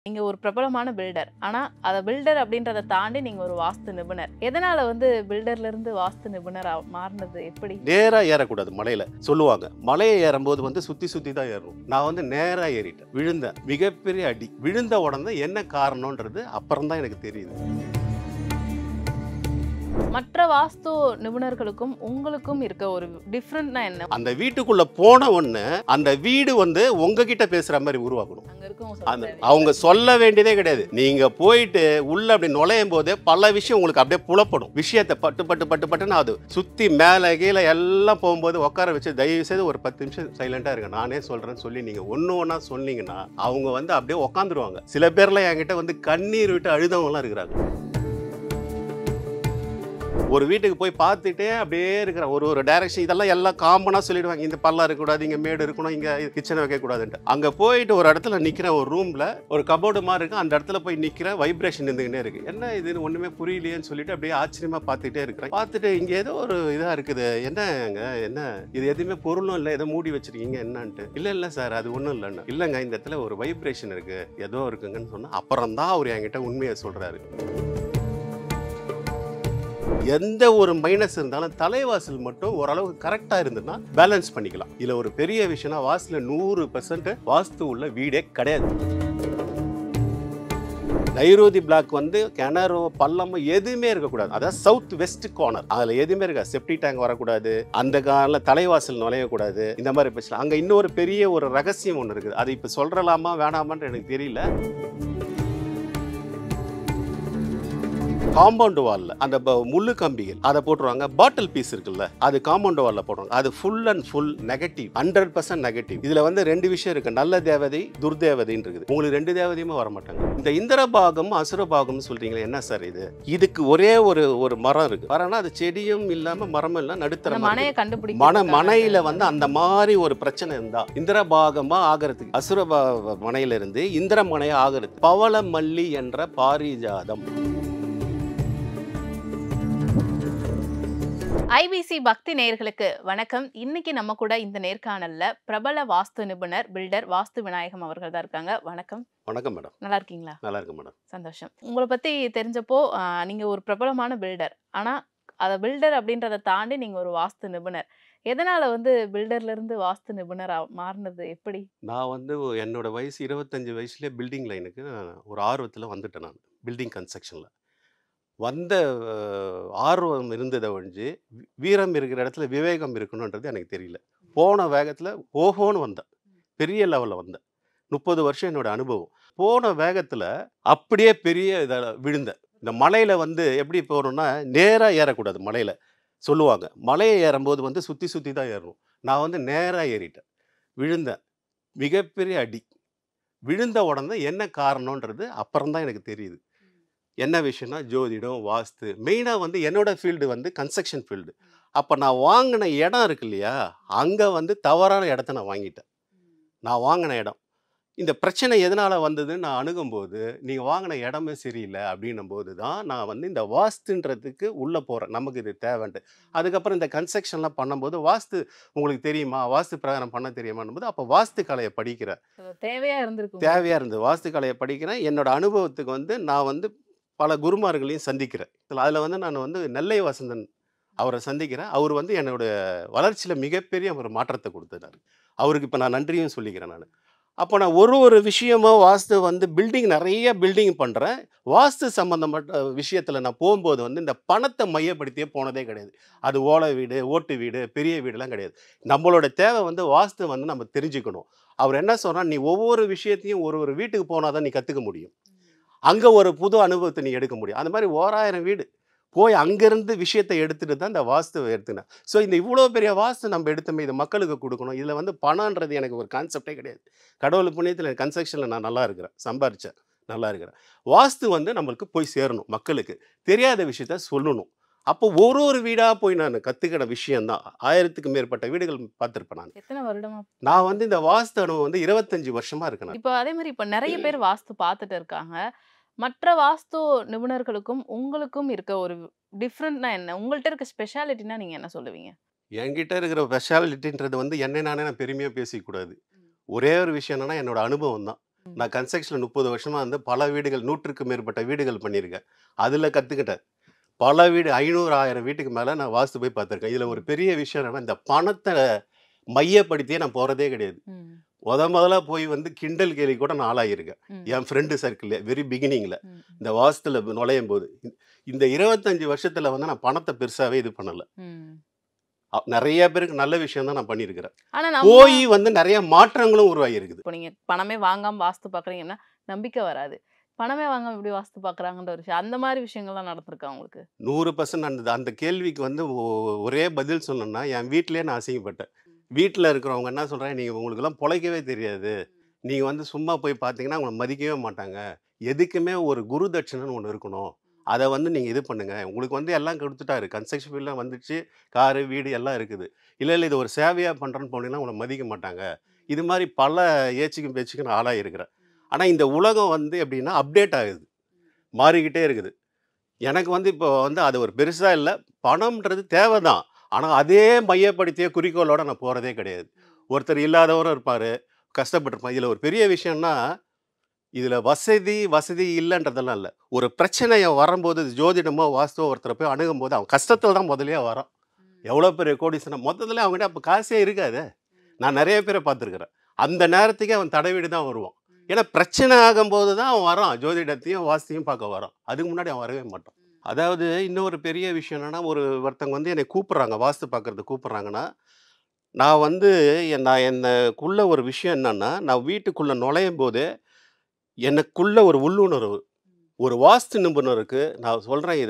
நீங்க ஒரு பிரபலமான பில்டர். ஆனா, பில்டர் அப்படின்றத தாண்டி நீங்க ஒரு வாஸ்து நிபுணர். எதனால பில்டர்ல இருந்து வாஸ்து நிபுணரா மாறுனது எப்படி? நேரா ஏறக்கூடாது மலையில சொல்லுவாங்க. மலையை ஏறும்போது சுத்தி சுத்தி தான் ஏறணும். நான் நேரா ஏறிட்டேன். விழுந்தேன். மிகப்பெரிய அடி. விழுந்த உடனே என்ன காரணம்ன்றது அப்புறம் தான் எனக்கு தெரியுது. மற்ற வாஸ்து நிபுணர்களுக்கும் உங்களுக்கும் இருக்க ஒரு டிஃபரண்ட்னா என்ன? அந்த வீட்டுக்குள்ள போன உடனே அந்த வீடு உங்ககிட்ட பேசுற மாதிரி உருவாக்கணும். அங்க இருக்கவங்க அவங்க சொல்ல வேண்டியதே கிடையாது. நீங்க போயிட்டு உள்ள அப்படி நுழையும் போது பல விஷயம் உங்களுக்கு அப்படியே புலப்படும். விஷயத்தை பட்டு பட்டு பட்டு பட்டுன்னு அது சுத்தி மேல கீழே எல்லாம் போகும்போது உட்கார வச்சு தயவு செய்து ஒரு 10 நிமிஷம் சைலண்டா இருங்க, நானே சொல்றேன்னு சொல்லி நீங்க ஒண்ணா சொன்னீங்கன்னா அவங்க அப்படியே உட்காந்துருவாங்க. சில பேர்லாம் என்கிட்ட கண்ணீர் விட்டு அழுதவங்க எல்லாம் இருக்கிறாங்க. ஒரு வீட்டுக்கு போய் பார்த்துட்டே அப்படியே இருக்கிற ஒரு டைரக்ஷன் இதெல்லாம் எல்லாம் காமனா சொல்லிடுவாங்க. இந்த பள்ளம் இருக்கக்கூடாது, இங்க மேடு இருக்கணும், இங்க கிச்சனை வைக்கக்கூடாதுன்ட்டு. அங்க போயிட்டு ஒரு இடத்துல நிக்கிற ஒரு ரூம்ல ஒரு கபோர்டு மாதிரி இருக்கு. அந்த இடத்துல போய் நிக்கிற வைப்ரேஷன் இருந்துகிட்டே இருக்கு. என்ன இதுன்னு ஒண்ணுமே புரியலையேன்னு சொல்லிட்டு அப்படியே ஆச்சரியமா பார்த்துட்டே இருக்கிறேன். பார்த்துட்டு இங்க ஏதோ ஒரு இதா இருக்குது, என்னங்க என்ன இது, எதுவுமே பொருளும் இல்லை, ஏதோ மூடி வச்சிருக்கீங்க என்னன்ட்டு. இல்ல சார் அது ஒன்றும் இல்லைன்னு. இல்லைங்க இந்த இடத்துல ஒரு வைப்ரேஷன் இருக்கு, ஏதோ இருக்குங்கன்னு சொன்னா அப்புறம் தான் அவர் என்கிட்ட உண்மையை சொல்றாரு. எந்த ஒரு மைனஸ் இருந்தாலும் தலைவாசல் மட்டும் ஓரளவுக்கு கரெக்டா இருந்ததுன்னா பேலன்ஸ் பண்ணிக்கலாம். இதுல ஒரு பெரிய விஷயம்னா வாஸ்துல 100% வாஸ்து உள்ள வீடே கிடையாது. நைரோதி பிளாக் கிணறோ பள்ளமோ எதுவுமே இருக்கக்கூடாது. அதாவது சவுத் வெஸ்ட் கார்னர் அதுல எதுவுமே இருக்காது. செப்டி டேங்க் வரக்கூடாது, அந்த கால தலைவாசல் நுழையக்கூடாது, இந்த மாதிரி பிரச்சனை. அங்க இன்னொரு பெரிய ஒரு ரகசியம் ஒன்று இருக்குது. அது இப்ப சொல்றலாமா வேணாமான்னு எனக்கு தெரியல. காம்பவுண்ட் வால்ல அந்த முள்ளு கம்பிகள் அதை போட்டுருவாங்க. பாட்டில் பீஸ் இருக்குல்ல, அது காம்பவுண்ட் வால்ல போடுவாங்க. அது full and full negative, 100% negative. இதுல 2 விஷயம் இருக்கு, நல்ல தேவதை துர்தேவதைன்னு இருக்குது. உங்களுக்கு 2 தேவதையுமே வர மாட்டாங்க. இந்த இந்திரபாகம் அசுரபாகம் சொல்றீங்களா, என்ன சார் இது? இதுக்கு ஒரே ஒரு மரம் இருக்கு. மரம்னா அது செடியும் இல்லாம மரமும் இல்ல, நடுத்தர மனையில அந்த மாதிரி ஒரு பிரச்சனை இருந்தா இந்திரபாகமா ஆகிறதுக்கு, மனையில இருந்து இந்திர மனையா ஆகிறது பவள மல்லி என்ற பாரிஜாதம். ஐபிசி பக்தி நேயர்களுக்கு வணக்கம். இன்னைக்கு நம்ம கூட இந்த நேர்காணல்ல பிரபல வாஸ்து நிபுணர் பில்டர் வாஸ்து விநாயகம் அவர்கள் தான் இருக்காங்க. வணக்கம். வணக்கம் மேடம். நல்லா இருக்கீங்களா? நல்லா இருக்கு மேடம். சந்தோஷம். உங்களை பத்தி தெரிஞ்சப்போ நீங்க ஒரு பிரபலமான பில்டர். ஆனா பில்டர் அப்படின்றத தாண்டி நீங்க ஒரு வாஸ்து நிபுணர். எதனால பில்டர்ல இருந்து வாஸ்து நிபுணரா மாறினது எப்படி? நான் என்னோட வயசு 25 வயசுல பில்டிங் லைனுக்கு ஒரு ஆர்வத்துல வந்துட்டேன். நான் பில்டிங் கன்ஸ்ட்ரக்ஷன்ல ஆர்வம் இருந்ததை ஒழிஞ்சு வீரம் இருக்கிற இடத்துல விவேகம் இருக்கணுன்றது எனக்கு தெரியல. போன வேகத்தில் ஓஹோன்னு வந்தேன், பெரிய லெவலில் வந்தேன். 30 வருஷம் என்னோட அனுபவம். போன வேகத்தில் அப்படியே பெரிய இதில் விழுந்தேன். இந்த மலையில் எப்படி போகணுன்னா நேராக ஏறக்கூடாது. மலையில் சொல்லுவாங்க மலையை ஏறும்போது சுற்றி சுற்றி தான் ஏறணும். நான் நேராக ஏறிட்டேன். விழுந்தேன். மிகப்பெரிய அடி. விழுந்த உடனே என்ன காரணன்றது அப்புறம் தான் எனக்கு தெரியுது. என்ன விஷயம்னா ஜோதிடம், வாஸ்து. மெயினாக என்னோட ஃபீல்டு கன்ஸ்ட்ரக்ஷன் ஃபீல்டு. அப்போ நான் வாங்கின இடம் இருக்கு இல்லையா, அங்கே தவறான இடத்த நான் வாங்கிட்டேன். நான் வாங்கின இடம் இந்த பிரச்சனை எதனால் வந்ததுன்னு நான் அணுகும்போது, நீங்கள் வாங்கின இடமே சரியில்லை அப்படின்னும் போது தான் நான் இந்த வாஸ்துன்றதுக்கு உள்ளே போகிறேன். நமக்கு இது தேவைன்ட்டு. அதுக்கப்புறம் இந்த கன்ஸ்ட்ரக்ஷன்லாம் பண்ணும்போது வாஸ்து உங்களுக்கு தெரியுமா, வாஸ்து பிரகாரம் பண்ண தெரியுமான்னும் போது அப்போ வாஸ்து கலையை படிக்கிறேன். தேவையாக இருந்தது. வாஸ்து கலையை படிக்கிறேன். என்னோட அனுபவத்துக்கு நான் பல குருமார்களையும் சந்திக்கிறேன். அதில் நான் நெல்லை வசந்தன் அவரை சந்திக்கிறேன். அவர் என்னோட வளர்ச்சியில் மிகப்பெரிய ஒரு மாற்றத்தை கொடுத்தார். அவருக்கு இப்போ நான் நன்றியும் சொல்லிக்கிறேன். நான் அப்போ நான் ஒரு விஷயமா வாஸ்து பில்டிங் நிறைய பில்டிங் பண்ணுறேன். வாஸ்து சம்மந்தப்பட்ட விஷயத்தில் நான் போகும்போது இந்த பணத்தை மையப்படுத்தியே போனதே கிடையாது. அது ஓலை வீடு, ஓட்டு வீடு, பெரிய வீடுலாம் கிடையாது. நம்மளோட தேவை வாஸ்து நம்ம தெரிஞ்சுக்கணும். அவர் என்ன சொல்கிறார், நீ ஒவ்வொரு விஷயத்தையும் ஒரு வீட்டுக்கு போனால் தான் நீ கற்றுக்க முடியும். அங்கே ஒரு புது அனுபவத்தை நீ எடுக்க முடியும். அந்த மாதிரி 1000 வீடு போய் அங்கேருந்து விஷயத்தை எடுத்துகிட்டு தான் இந்த வாஸ்துவை எடுத்துனேன். ஸோ இந்த இவ்வளோ பெரிய வாஸ்து நம்ம எடுத்தோமே, இதை மக்களுக்கு கொடுக்கணும். இதில் பணன்றது எனக்கு ஒரு கான்செப்டே கிடையாது. கடவுள் புண்ணியத்தில் கன்ஸ்ட்ரக்ஷனில் நான் நல்லா இருக்கிறேன், சம்பாரித்தேன், நல்லா இருக்கிறேன். வாஸ்து நம்மளுக்கு போய் சேரணும், மக்களுக்கு தெரியாத விஷயத்த சொல்லணும். அப்போ ஒரு வீடாக போய் நான் கற்றுக்கிற விஷயம்தான். 1000க்கு மேற்பட்ட வீடுகள் பார்த்துருப்பேன். நான் எத்தனை வருடமா இந்த வாஸ்து அனுபவம் 25 வருஷமாக இருக்கேன். இப்போ அதே மாதிரி இப்போ நிறைய பேர் வாஸ்து பார்த்துட்டு இருக்காங்க. மற்ற வாஸ்து நிபுணர்களுக்கும் உங்களுக்கும் இருக்க ஒரு டிஃபரண்ட்னா என்ன? உங்கள்ட்ட இருக்க ஸ்பெஷாலிட்டினா நீங்க என்ன சொல்லுவீங்க? என்கிட்ட இருக்கிற ஸ்பெஷாலிட்டின்றது என்னை நானே நான் பெருமையாக பேசிக்கூடாது. ஒரே ஒரு விஷயம் என்னன்னா என்னோட அனுபவம் தான். நான் கன்ஸ்ட்ரக்ஷனில் 30 வருஷமாக வந்து பல வீடுகள் 100க்கும் மேற்பட்ட வீடுகள் பண்ணியிருக்கேன். அதில் கற்றுக்கிட்டேன். பல வீடு 500, 1000 வீட்டுக்கு மேலே நான் வாஸ்து போய் பார்த்துருக்கேன். இதில் ஒரு பெரிய விஷயம் என்னன்னா, இந்த பணத்தை மையப்படுத்தியே நான் போகிறதே கிடையாது. முதல்ல போய் வந்து கிண்டல் கேலி கூட நான் ஆளாகியிருக்கேன். என் ஃப்ரெண்டு சர்க்கிள் வெரி பிகினிங்கில் இந்த வாஸ்துல நுழையும் போது. இந்த 25 வருஷத்தில் வந்து நான் பணத்தை பெருசாகவே இது பண்ணலை. நிறைய பேருக்கு நல்ல விஷயம் தான் நான் பண்ணியிருக்கிறேன். போய் வந்து நிறைய மாற்றங்களும் உருவாகி இருக்குது. இப்போ நீங்கள் பணமே வாங்காமல் வாஸ்து பார்க்குறீங்கன்னா நம்பிக்கை வராது. பணமே வாங்காமல் எப்படி வாஸ்து பார்க்குறாங்கன்ற ஒரு விஷயம், அந்த மாதிரி விஷயங்கள்லாம் நடந்திருக்கா உங்களுக்கு? 100% நடந்தது. அந்த கேள்விக்கு வந்து ஒரே பதில் சொல்லணும்னா, என் வீட்டிலேயே நான் அசிங்கப்பட்டேன். வீட்டில் இருக்கிறவங்க என்ன சொல்கிறாங்க, நீங்கள் உங்களுக்கெல்லாம் பொழைக்கவே தெரியாது, நீங்கள் வந்து சும்மா போய் பார்த்தீங்கன்னா உங்களை மதிக்கவே மாட்டாங்க, எதுக்குமே ஒரு குரு தட்சணைன்னு ஒன்று இருக்கணும், அதை வந்து நீங்கள் இது பண்ணுங்கள், உங்களுக்கு வந்து எல்லாம் கொடுத்துட்டாரு, கன்ஸ்ட்ரக்ஷன் ஃபீல்டில் வந்துடுச்சு, காரு வீடு எல்லாம் இருக்குது, இல்லை இல்லை இது ஒரு சேவையாக பண்ணுறேன்னு போனீங்கன்னா உங்களை மதிக்க மாட்டாங்க. இது மாதிரி பல ஏச்சுக்கும் பேச்சுக்கும் நான் ஆளாக இருக்கிறேன். ஆனால் இந்த உலகம் வந்து எப்படின்னா அப்டேட் ஆகுது, மாறிக்கிட்டே இருக்குது. எனக்கு வந்து இப்போ வந்து அது ஒரு பெருசாக இல்லை, பணம்ன்றது தேவை தான். ஆனால் அதே மையப்படுத்திய குறிக்கோளோட நான் போகிறதே கிடையாது. ஒருத்தர் இல்லாதவரும் இருப்பார், கஷ்டப்பட்டிருப்பான். இதில் ஒரு பெரிய விஷயம்னா, இதில் வசதி இல்லைன்றதெல்லாம் இல்லை. ஒரு பிரச்சனையை வரும்போது ஜோதிடமோ வாஸ்துவோ ஒருத்தரை போய் அணுகும்போது அவன் கஷ்டத்தில் தான் முதலே வரான். எவ்வளோ பெரிய கோடீஸ்வரன் முதல்ல அவங்ககிட்ட அப்போ காசே இருக்காது. நான் நிறைய பேரை பார்த்துருக்குறேன். அந்த நேரத்துக்கே அவன் தடவிட்டு தான் வருவான். ஏன்னா பிரச்சனை ஆகும்போது தான் அவன் வரான், ஜோதிடத்தையும் வாஸ்தையும் பார்க்க வரான். அதுக்கு முன்னாடி அவன் வரவே மாட்டான். அதாவது இன்னொரு பெரிய விஷயம் என்னென்னா, ஒருத்தவங்க வந்து என்னை கூப்பிட்றாங்க, வாஸ்து பார்க்குறதுக்கு கூப்பிட்றாங்கன்னா, நான் வந்து எனக்குள்ள ஒரு விஷயம் என்னென்னா, நான் வீட்டுக்குள்ளே நுழையும் போது எனக்குள்ள ஒரு உள்ளுணர்வு, ஒரு வாஸ்து நிபுணருக்கு நான் சொல்கிறேன்,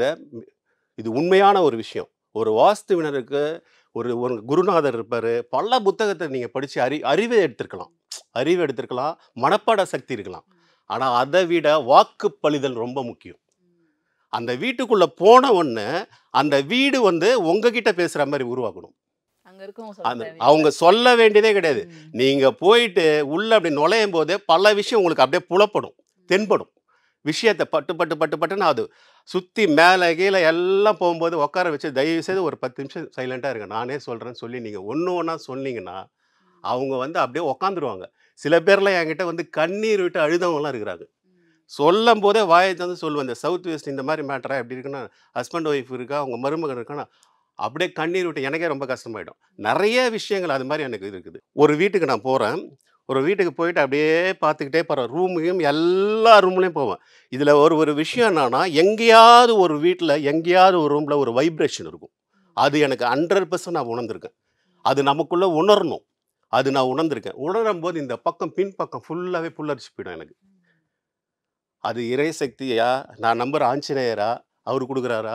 இது உண்மையான ஒரு விஷயம். ஒரு வாஸ்துவினருக்கு ஒரு ஒரு குருநாதர் இருப்பார், பல புத்தகத்தை நீங்கள் படித்து அறிவை எடுத்திருக்கலாம், மனப்பாட சக்தி இருக்கலாம். ஆனால் அதை விட வாக்குப்பளிதல் ரொம்ப முக்கியம். அந்த வீட்டுக்குள்ளே போன உடனே அந்த வீடு வந்து உங்ககிட்ட பேசுகிற மாதிரி உருவாக்கணும். அவங்க சொல்ல வேண்டியதே கிடையாது. நீங்கள் போயிட்டு உள்ளே அப்படி நுழையும் போதே பல விஷயம் உங்களுக்கு அப்படியே புலப்படும், தென்படும். விஷயத்தை பட்டுன்னு அது சுற்றி மேலே கீழே எல்லாம் போகும்போது உட்கார வச்சு தயவு செய்து ஒரு 10 நிமிஷம் சைலண்ட்டாக இருங்க, நானே சொல்கிறேன்னு சொல்லி நீங்கள் ஒன்றா சொன்னீங்கன்னா அவங்க வந்து அப்படியே உக்காந்துருவாங்க. சில பேர்லாம் என்கிட்ட வந்து கண்ணீர் விட்டு அழுதவங்களாம் இருக்கிறாங்க. சொல்லும் போதே வாயை தந்து சொல்லுவேன், இந்த சவுத் வெஸ்ட் இந்த மாதிரி மேட்டரா எப்படி இருக்குன்னா, ஹஸ்பண்ட் ஒய்ஃப் இருக்கா, அவங்க மருமகன் இருக்கான்னா அப்படியே கண்ணீர் விட்டு எனக்கே ரொம்ப கஷ்டமாயிடும். நிறைய விஷயங்கள் அது மாதிரி எனக்கு இருக்குது. ஒரு வீட்டுக்கு நான் போகிறேன், ஒரு வீட்டுக்கு போயிட்டு அப்படியே பார்த்துக்கிட்டே போகிறேன், ரூமையும் எல்லா ரூம்லேயும் போவேன். இதில் ஒரு விஷயம் என்னன்னா, எங்கேயாவது ஒரு வீட்டில் எங்கேயாவது ஒரு ரூமில் ஒரு வைப்ரேஷன் இருக்கும். அது எனக்கு 100% நான் உணர்ந்திருக்கேன். அது நமக்குள்ளே உணரணும், அது நான் உணர்ந்திருக்கேன். உணரும் போது இந்த பக்கம் பின்பக்கம் ஃபுல்லாகவே புல்லரிச்சு போயிடும் எனக்கு. அது இறை சக்தியா, நான் நம்புகிற ஆஞ்சநேயரா, அவர் கொடுக்குறாரா,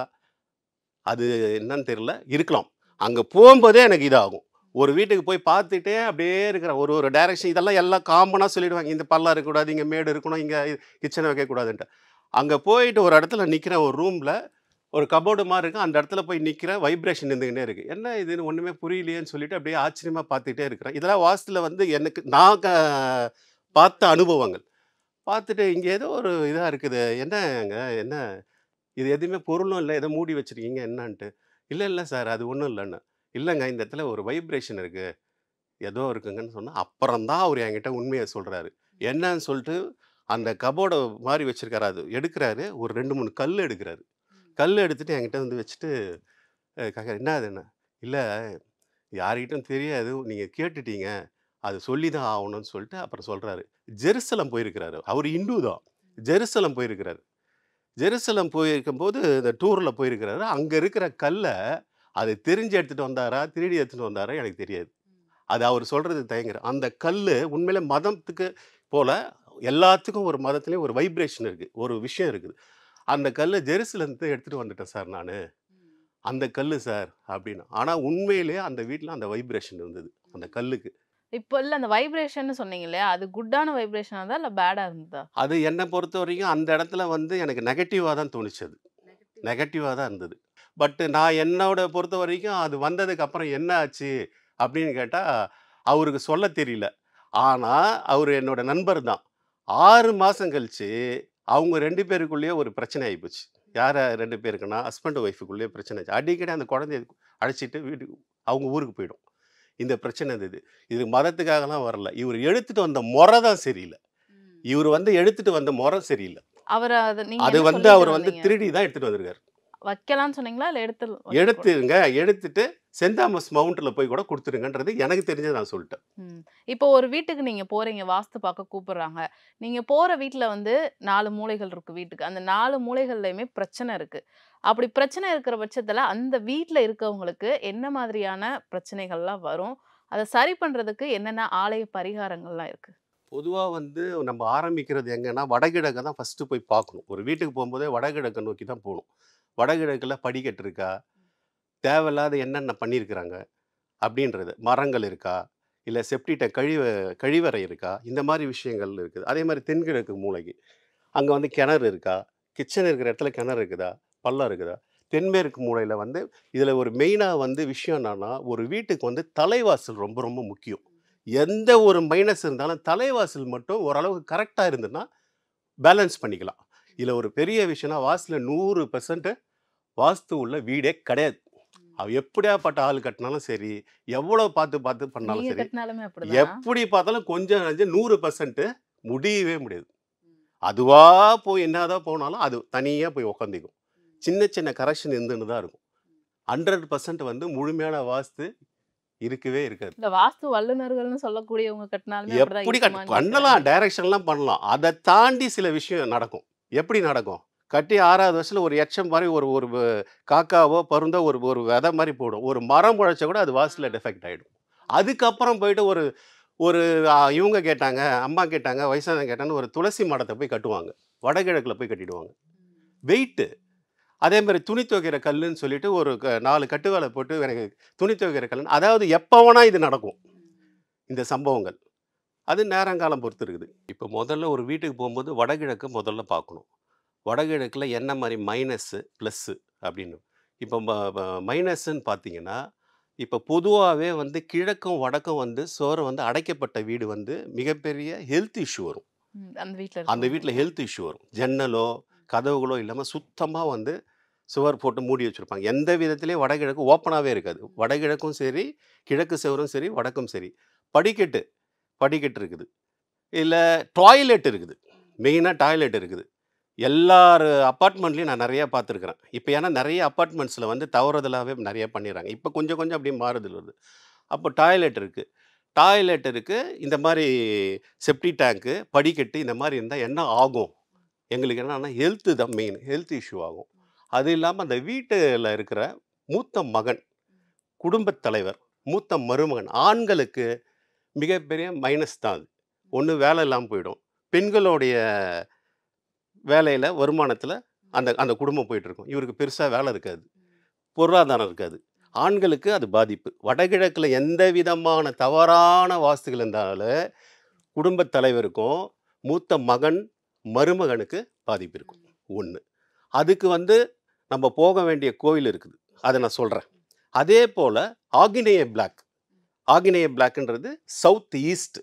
அது என்னன்னு தெரியல, இருக்கலாம். அங்கே போகும்போதே எனக்கு இதாகும். ஒரு வீட்டுக்கு போய் பார்த்துட்டே அப்படியே இருக்கிறேன், ஒரு டைரக்ஷன். இதெல்லாம் எல்லாம் காமனாக சொல்லிடுவாங்க, இந்த பள்ளம் இருக்கக்கூடாது, இங்கே மேடு இருக்கணும், இங்கே கிச்சனை வைக்கக்கூடாதுன்ட்டு. அங்கே போயிட்டு ஒரு இடத்துல நிற்கிறேன், ஒரு ரூமில் ஒரு கபோர்டு மாதிரி இருக்குது, அந்த இடத்துல போய் நிற்கிறேன், வைப்ரேஷன் இருந்துக்கிட்டே இருக்குது. என்ன இதுன்னு ஒன்றுமே புரியலையேன்னு சொல்லிட்டு அப்படியே ஆச்சரியமாக பார்த்துட்டே இருக்கிறேன். இதெல்லாம் வாஸ்துல வந்து எனக்கு நான் பார்த்த அனுபவங்கள். பார்த்துட்டு இங்கே ஏதோ ஒரு இதாக இருக்குது, என்னங்க என்ன இது, எதுவுமே பொருளும் இல்லை, ஏதோ மூடி வச்சுருக்கீங்க என்னான்ட்டு. இல்லை சார் அது ஒன்றும் இல்லைன்னு. இல்லைங்க இந்த இடத்துல ஒரு வைப்ரேஷன் இருக்குது, ஏதோ இருக்குங்கன்னு சொன்னால் அப்புறம் தான் அவர் என்கிட்ட உண்மையை சொல்கிறாரு. என்னன்னு சொல்லிட்டு அந்த கபோர்டை மாதிரி வச்சுருக்காரு, அது எடுக்கிறாரு, ஒரு 2-3 கல் எடுக்கிறாரு. கல் எடுத்துகிட்டு என்கிட்ட வந்து வச்சுட்டு என்ன அது என்ன, இல்லை யார்கிட்டும் தெரியாது, நீங்கள் கேட்டுட்டீங்க, அது சொல்லி தான் ஆகணும்னு சொல்லிட்டு அப்புறம் சொல்கிறாரு. ஜெருசலம் போயிருக்கிறாரு, அவர் இந்து தான். ஜெருசலம் போயிருக்கிறாரு. ஜெருசலம் போயிருக்கும்போது இந்த டூரில் போயிருக்கிறாரு. அங்கே இருக்கிற கல்லை அது தெரிஞ்சு எடுத்துகிட்டு வந்தாரா, திருடி எடுத்துகிட்டு வந்தாரா எனக்கு தெரியாது. அது அவர் சொல்கிறது தயங்குறேன். அந்த கல் உண்மையிலே மதத்துக்கு போல் எல்லாத்துக்கும் ஒரு மதத்துலேயும் ஒரு வைப்ரேஷன் இருக்குது, ஒரு விஷயம் இருக்குது. அந்த கல்லை ஜெருசலத்தை எடுத்துகிட்டு வந்துட்டேன் சார் நான், அந்த கல் சார் அப்படின்னு. ஆனால் உண்மையிலே அந்த வீட்டில் அந்த வைப்ரேஷன் இருந்தது அந்த கல்லுக்கு. இப்போ இல்லை அந்த வைப்ரேஷன் சொன்னீங்க இல்லையா, அது குட்டான வைப்ரேஷனாக இருந்தா இல்லை பேடாக இருந்ததா? அது என்னை பொறுத்த வரைக்கும் அந்த இடத்துல வந்து எனக்கு நெகட்டிவாக தான் தோணுச்சு, நெகட்டிவாக தான் இருந்தது. பட்டு நான் என்னோட பொறுத்த வரைக்கும் அது வந்ததுக்கு அப்புறம் என்ன ஆச்சு அப்படின்னு கேட்டால் அவருக்கு சொல்ல தெரியல. ஆனால் அவர் என்னோட நண்பர் தான். 6 மாதம் கழிச்சு அவங்க 2 பேருக்குள்ளேயே ஒரு பிரச்சனை ஆகிப்போச்சு. யார் 2 பேருக்குன்னா ஹஸ்பண்ட் ஒய்ஃபுக்குள்ளேயே பிரச்சனை ஆச்சு. அடிக்கடி அந்த குழந்தைய அழைச்சிட்டு வீட்டுக்கு அவங்க ஊருக்கு போயிடும். இந்த பிரச்சனை இருந்தது. இது மதத்துக்காகலாம் வரல, இவர் எடுத்துகிட்டு வந்த முறை தான் சரியில்லை. இவர் வந்து எடுத்துட்டு வந்த முறை சரியில்ல. அவர அத நீங்க அது என்ன வந்து சொல்லிட்டு அவர் வந்து வந்தீங்க? திருடி தான் எடுத்துட்டு வந்திருக்காரு. வைக்கலாம்னு சொன்னீங்களா? இல்ல எடுத்துருங்க, எடுத்துட்டு சென்ட் தாமஸ் மவுண்ட்ல போய் கூட குடுத்துருங்கன்றது எனக்கு தெரிஞ்சத நான் சொல்லிட்டேன். ம். இப்போ ஒரு வீட்டுக்கு நீங்க போறீங்க, வாஸ்து பார்க்க கூப்பிடுறாங்க. நீங்க போற வீட்ல வந்து 4 மூலைகள் இருக்கு வீட்டுக்கு. அந்த 4 மூலைகள்லயுமே பிரச்சனை இருக்கு. அப்படி பிரச்சனை இருக்கிற பட்சத்துல, அந்த வீட்ல இருக்கவங்களுக்கு என்ன மாதிரியான பிரச்சனைகள்லாம் வரும்? அத சரி பண்றதுக்கு என்னென்ன ஆலய பரிகாரங்கள்லாம் இருக்கு? பொதுவா வந்து நம்ம ஆரம்பிக்கிறது எங்கன்னா, வடகிழக்க தான் ஃபர்ஸ்ட்டு போய் பார்க்கணும். ஒரு வீட்டுக்கு போம்போதே வடகிழக்க நோக்கி தான் போணும். வடகிழக்குல படிக்கட்டு இருக்கா? தேவையில்லாத என்னென்ன பண்ணியிருக்கிறாங்க? அப்படின்றது. மரங்கள் இருக்கா? இல்ல செப்டி டேங்க் கழிவறை இருக்கா? இந்த மாரி விஷயங்கள் இருக்குது. அதே மாரி தென்கிழக்கு மூலைக்கு. அங்க வந்து கிணறு இருக்கா? கிச்சன் இருக்கிற இடத்துல கிணறு இருக்குதா? பள்ளம் இருக்குதா? தென்மேற்கு மூலையில வந்து இதில ஒரு மெயினா வந்து விஷயம் என்னன்னா, ஒரு வீட்டுக்கு வந்து தலைவாசல் ரொம்ப ரொம்ப முக்கியம். எந்த ஒரு மைனஸ் இருந்தாலும் தலைவாசல் மட்டும் ஓரளவுக்கு கரெக்ட்டா இருந்ததுன்னா, பேலன்ஸ் பண்ணிக்கலாம். இதில ஒரு பெரிய விஷயம்னா, வாஸ்துல 100% வாஸ்து உள்ள வீடே கிடையாது. அவன் எப்படியாப்பட்ட ஆள் கட்டினாலும் சரி, எவ்வளோ பார்த்து பார்த்து பண்ணாலும் நீங்க சரி, கட்டினாலுமே அப்படிதானா? எப்படி பார்த்தாலும் கொஞ்சம் நஞ்சம் 100% முடியவே முடியாது. அதுவா போய் என்னதான் போனாலும், அது தனியா போய் உட்காந்துக்கும். சின்ன சின்ன கரெக்ஷன் இருந்துன்னு தான் இருக்கும். 100% வந்து முழுமையான வாஸ்து இருக்கவே இருக்காது. இந்த வாஸ்து வல்லுனர்கள்னு சொல்லக்கூடியவங்க கட்டினாலுமே அப்படிதான் எப்படி இருக்குமான்னு பண்ணலாம், கேட்கிறேன். டைரக்ஷன்லாம் பண்ணலாம். அத தாண்டி சில விஷயம் நடக்கும். எப்படி நடக்கும்? கட்டி 6வது வருஷத்துல ஒரு எச்சம் மாரி ஒரு ஒரு காக்காவோ, பருந்தோ ஒரு ஒரு வெதை மாரி போடும். ஒரு மரம் முளைச்சா கூட அது வாஸ்துல டிஃபெக்ட் ஆயிடும். அதுக்கப்புறம் போயிட்டு ஒரு ஒரு இவங்க கேட்டாங்க, அம்மா கேட்டாங்க, வயசானவங்க கேட்டாங்கன்னு ஒரு துளசி மாடத்த போய் கட்டுவாங்க. வடகிழக்குல போய் கட்டிடுவாங்க. வெயிட்டு. அதே மாரி துணி துவைக்கிற கல்லுன்னு சொல்லிட்டு ஒரு 4 கட்டு வேல போட்டு எனக்கு துணி துவைக்கிற கல்லுன்னு அதாவது எப்ப வேணா இது நடக்கும். இந்த சம்பவங்கள். அது நேரங்காலம் பொறுத்து இருக்குது. இப்ப முதல்ல ஒரு வீட்டுக்கு போம்போது வடகிழக்கு முதல்ல பார்க்கணும். வடகிழக்குல என்ன மாரி மைனஸு, ப்ளஸ்ஸு அப்படின்னு. இப்ப ம ம மைனஸ்ன்னு பார்த்தீங்கன்னா, இப்ப பொதுவாவே வந்து கிழக்கும், வடக்கும் வந்து சுவர் வந்து அடைக்கப்பட்ட வீடு வந்து மிகப்பெரிய ஹெல்த் இஷ்யூ வரும். அந்த வீட்ல அந்த வீட்ல இருக்கவங்களுக்கு. ஹெல்த் இஷ்யூ வரும். ஜன்னலோ, கதவுகளோ இல்லாம சுத்தமா வந்து சுவர் போட்டு மூடி வச்சிருப்பாங்க. எந்த விதத்திலயும் வடகிழக்கு ஓப்பனாவே இருக்காது. வடகிழக்கும் சரி, கிழக்கு சுவரும் சரி, வடக்கும் சரி. படிக்கட்டு படிக்கட்டு இருக்குது. இல்ல டாய்லெட் இருக்குது. மெயினா டாய்லெட் இருக்குது. எல்லார் அபார்ட்மெண்ட்லயும் நான் நெறைய பார்த்துருக்கிறேன். இப்ப ஏன்னா நெறைய அபார்ட்மெண்ட்ஸ்ல வந்து தவறுதலாவே நெறைய பண்ணிர்றாங்க. இப்ப கொஞ்சம் கொஞ்சம் அப்படியே மாறுதல் வருது. அப்போ டாய்லெட் இருக்கு. டாய்லெட் இருக்கு. இந்த மாரி செப்டி டேங்க்கு, படிக்கட்டு இந்த மாரி இருந்தா என்ன ஆகும்? எங்களுக்கு என்னன்னா ஹெல்த் தான் மெயின். ஹெல்த் இஷ்யூ ஆகும். அது இல்லாம அந்த வீட்டுல இருக்கிற மூத்த மகன், குடும்பத் தலைவர், மூத்த மருமகன் ஆண்களுக்கு மிகப்பெரிய மைனஸ் தான் அது. ஒண்ணு வேலை இல்லாம போயிடும். பெண்களுடைய வேலையில, வருமானத்தில அந்த அந்த குடும்பம் போயிட்டுருக்கும். இவருக்கு பெருசா வேலை இருக்காது. பொருளாதாரம் இருக்காது. ஆண்களுக்கு அது பாதிப்பு. வடகிழக்குல எந்த விதமான தவறான வாஸ்துகள் இருந்தாலும், குடும்பத் தலைவருக்கும், மூத்த மகன், மருமகனுக்கு பாதிப்பு இருக்கும். 1. அதுக்கு வந்து நம்ம போக வேண்டிய கோயில் இருக்குது. அத நான் சொல்றேன். அதே போல ஆகினேய பிளாக். ஆகினேய பிளாக்ன்றது சவுத் ஈஸ்ட்.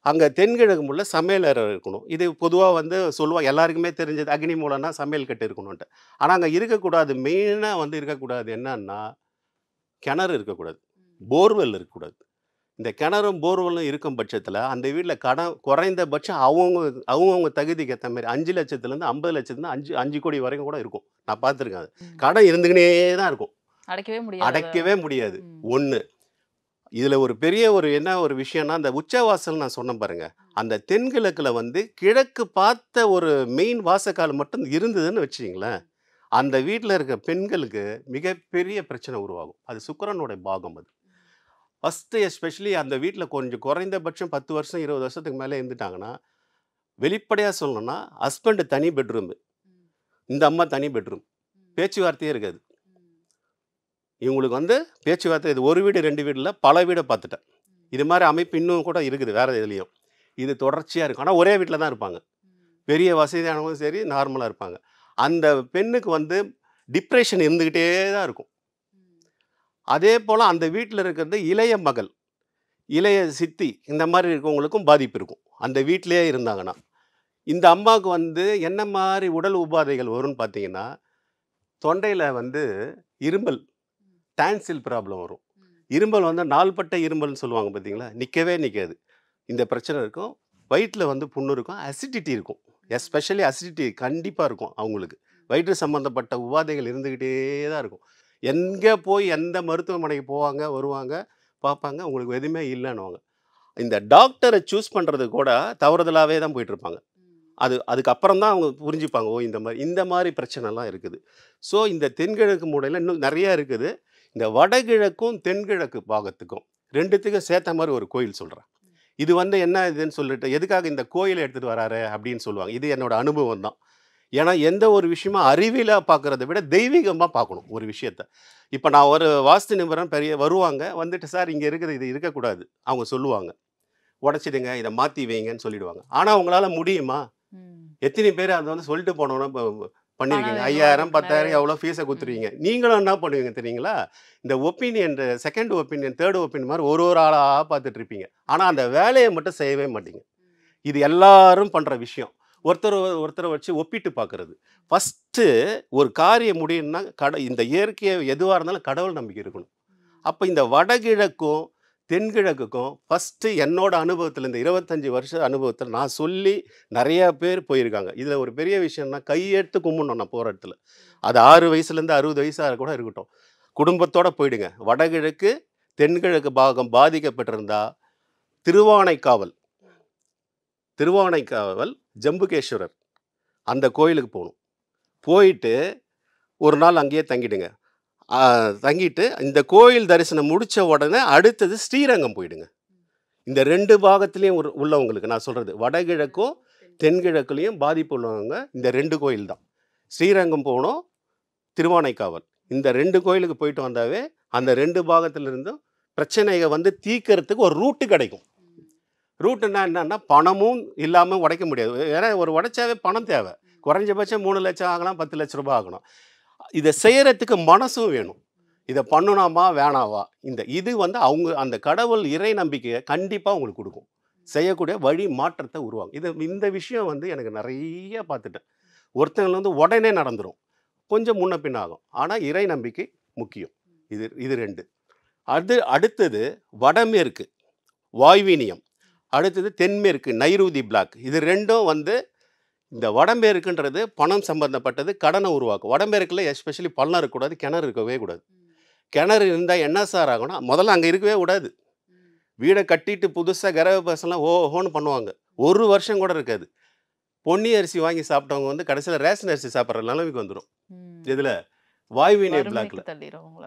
அங்க தென்கிழக்கு மூலைல சமையலறை இருக்கணும். இது பொதுவா வந்து சொல்லுவாங்க. எல்லாருக்குமே தெரிஞ்சது அக்னி மூலைன்னா சமையல் கட்டு இருக்கணுன்ட்டு. ஆனா அங்க இருக்கக்கூடாது. மெயினா வந்து இருக்கக்கூடாது என்னன்னா, கிணறு இருக்கக்கூடாது. போர்வெல் இருக்கக்கூடாது. இந்த கிணறும், போர்வெல்லும் இருக்கும் பட்சத்தில, அந்த வீட்ல கடன் குறைந்தபட்சம் அவங்கவங்க தகுதிக்கு ஏத்த மாரி 5,00,000லேருந்து 50,00,000 5,00,00,000 வரைக்கும் கூட இருக்கும். நான் பார்த்துருக்கேன் அது. ம். கடன் இருந்துகினே தான் இருக்கும். அடைக்கவே முடியாது அத. அடைக்கவே முடியாது. ம். 1. இதுல ஒரு பெரிய ஒரு என்ன ஒரு விஷயம்னா, அந்த உச்சவாசல் நான் சொன்னேன் பாருங்க. அந்த தென்கிழக்குல வந்து கிழக்கு பார்த்த ஒரு மெயின் வாசக்கால் மட்டும் இருந்ததுன்னு வச்சுக்கங்களேன், அந்த வீட்ல இருக்க பெண்களுக்கு மிகப்பெரிய பிரச்சனை உருவாகும். அது சுக்கிரனோட பாகம் அது. ஃபர்ஸ்ட்டு எஸ்பெஷலி அந்த வீட்ல கொஞ்சம் குறைந்தபட்சம் 10 வருஷம், 20 வருஷத்துக்கு மேல இருந்துட்டாங்கன்னா, வெளிப்படையா சொல்லணும்னா, ஹஸ்பண்ட் தனி பெட்ரூமு. இந்த அம்மா தனி பெட்ரூம். பேச்சுவார்த்தையே இருக்காது. இவங்களுக்கு வந்து பேச்சுவார்த்தை இது 1 வீடு, 2 வீடு இல்ல, பல வீட பார்த்துட்டேன். இது மாரி அமைப்பு இன்னும் கூட இருக்குது வேற இதுலயும். இது தொடர்ச்சியா இருக்கும். ஆனா ஒரே வீட்ல தான் இருப்பாங்க. பெரிய வசதியானவங்களும் சரி, நார்மலா இருப்பாங்க. அந்த பெண்ணுக்கு வந்து டிப்ரஷன் இருந்துகிட்டே தான் இருக்கும். அதே போல அந்த வீட்ல இருக்கிறது இளைய மகள், இளைய சித்தி இந்த மாரி இருக்கவங்களுக்கும் பாதிப்பு இருக்கும். அந்த வீட்லயே இருந்தாங்கன்னா. இந்த அம்மாவுக்கு வந்து என்ன மாரி உடல் உபாதைகள் வரும்னு பார்த்தீங்கன்னா, தொண்டையில வந்து இருமல், டான்சில் ப்ராப்ளம் வரும். இருமல் வந்து நாள்பட்ட இருமல்னு சொல்லுவாங்க பார்த்தீங்களா? நிக்கவே நிக்காது. இந்த பிரச்சனை இருக்கும். வயிற்றுல வந்து புண்ணு இருக்கும், அசிடிட்டி இருக்கும். எஸ்பெஷலி அசிடிட்டி கண்டிப்பாக இருக்கும் அவங்களுக்கு. வயிற்று சம்மந்தப்பட்ட உபாதைகள் இருந்துக்கிட்டே தான் இருக்கும். எங்கே போய் எந்த மருத்துவமனைக்கு போவாங்க, வருவாங்க, பார்ப்பாங்க, உங்களுக்கு எதுவுமே இல்லைன்னுவாங்க. இந்த டாக்டரை சூஸ் பண்ணுறது கூட தவறுதலாகவே தான் போயிட்டுருப்பாங்க. அதுக்கப்புறம் தான் அவங்க புரிஞ்சுப்பாங்க, ஓ இந்த மாதிரி பிரச்சனைலாம் இருக்குது. ஸோ இந்த தென்கிழக்கு மூலையில் இன்னும் நிறையா இருக்குது. இந்த வடகிழக்கும் தென்கிழக்கு பாகத்துக்கும் 2த்துக்கும் சேர்த்த மாதிரி ஒரு கோயில் சொல்கிறேன். இது வந்து என்ன இதுன்னு சொல்லிட்டு எதுக்காக இந்த கோயிலை எடுத்துகிட்டு வராரு அப்படின்னு சொல்லுவாங்க. இது என்னோட அனுபவம் தான். ஏன்னா எந்த ஒரு விஷயமும் அறிவியலாக பார்க்குறத விட தெய்வீகமாக பார்க்கணும் ஒரு விஷயத்த. இப்போ நான் ஒரு வாஸ்து நிபுணர் பெரிய வருவாங்க, வந்துட்டு சார் இங்கே இருக்குது, இது இருக்கக்கூடாது அவங்க சொல்லுவாங்க. உடச்சிடுங்க, இதை மாற்றி வைங்கன்னு சொல்லிடுவாங்க. ஆனால் அவங்களால முடியுமா? எத்தனை பேர் அதை வந்து சொல்லிட்டு போனோன்னா பண்ணியிருக்கீங்க. 5000 10,000 எவ்வளோ ஃபீஸை கொடுத்துருவீங்க. நீங்களும் என்ன பண்ணுவீங்க தெரியுங்களா? இந்த opinion, second opinion, third opinion மாதிரி ஒரு ஆளாக பார்த்துட்டு இருப்பீங்க. ஆனால் அந்த வேலையை மட்டும் செய்யவே மாட்டீங்க. இது எல்லாரும் பண்ணுற விஷயம். ஒருத்தரை வச்சு ஒப்பிட்டு பார்க்கறது. ஃபஸ்ட்டு ஒரு காரியம் முடியும்னா இந்த இயற்கையை எதுவாக இருந்தாலும் கடவுள் நம்பிக்கை இருக்கணும். அப்போ இந்த வடகிழக்கும் தென்கிழக்குக்கும் ஃபஸ்ட்டு என்னோட அனுபவத்தில், இந்த 25 வருஷ அனுபவத்தில் நான் சொல்லி நிறையா பேர் போயிருக்காங்க. இதில் ஒரு பெரிய விஷயம்னா கையெடுத்து கும்பிடணும். நான் போகிற இடத்துல அது 6 வயசுலேருந்து 60 வயசாக கூட இருக்கட்டும், குடும்பத்தோடு போயிடுங்க. வடகிழக்கு தென்கிழக்கு பாகம் பாதிக்கப்பட்டிருந்தா திருவானைக்காவல் ஜம்புகேஸ்வரர் அந்த கோயிலுக்கு போகணும். போயிட்டு ஒரு நாள் அங்கேயே தங்கிடுங்க. தங்கிட்டு இந்த கோயில் தரிசனம் முடித்த உடனே அடுத்தது ஸ்ரீரங்கம் போயிடுங்க. இந்த 2 பாகத்துலேயும் உள்ளவங்களுக்கு நான் சொல்கிறது, வடகிழக்கும் தென்கிழக்குலேயும் பாதிப்பு உள்ளவங்க இந்த 2 கோயில் தான். ஸ்ரீரங்கம் போகணும், திருவானைக்காவல். இந்த 2 கோயிலுக்கு போயிட்டு வந்தாவே அந்த 2 பாகத்திலிருந்தும் பிரச்சனையை வந்து தீர்க்கறதுக்கு ஒரு ரூட்டு கிடைக்கும். ரூட்டுன்னா என்னன்னா, பணமும் இல்லாமல் உடைக்க முடியாது. ஏன்னா ஒரு உடைச்சாவே பணம் தேவை. குறைஞ்சபட்சம் 3 லட்சம் ஆகலாம், 10 லட்ச ரூபாய் ஆகணும். இதை செய்கிறதுக்கு மனசும் வேணும். இதை பண்ணணுமா வேணாவா? இது வந்து அவங்க அந்த கடவுள் இறை நம்பிக்கையை கண்டிப்பாக உங்களுக்கு கொடுக்கும். செய்யக்கூடிய வழி மாற்றத்தை உருவாகும். இந்த விஷயம் வந்து எனக்கு நிறைய பார்த்துட்டேன். ஒருத்தவங்க வந்து உடனே நடந்துடும், கொஞ்சம் முன்ன பின்ன ஆகும். ஆனால் இறை நம்பிக்கை முக்கியம். இது 2. அடுத்தது வடமேற்கு வாய்வீனியம், அடுத்தது தென்மேற்கு நைருதி பிளாக். இது 2ம் வந்து இந்த வடமேற்குன்றது பணம் சம்பந்தப்பட்டது, கடனை உருவாக்கும். வடமேற்கில் எஸ்பெஷலி பள்ளம் இருக்கக்கூடாது, கிணறு இருக்கவே கூடாது. கிணறு இருந்தால் என்ன சார் ஆகணும்? முதல்ல அங்கே இருக்கவே கூடாது. வீடை கட்டிட்டு புதுசாக கிரக பசங்களாம் ஓஹோன்னு பண்ணுவாங்க, 1 வருஷம் கூட இருக்காது. பொன்னி அரிசி வாங்கி சாப்பிட்டவங்க வந்து கடைசியில் ரேஷன் அரிசி சாப்பிட்ற நிலைமைக்கு வந்துடும். இதில் வாய்வீனிய பிளாக்ல.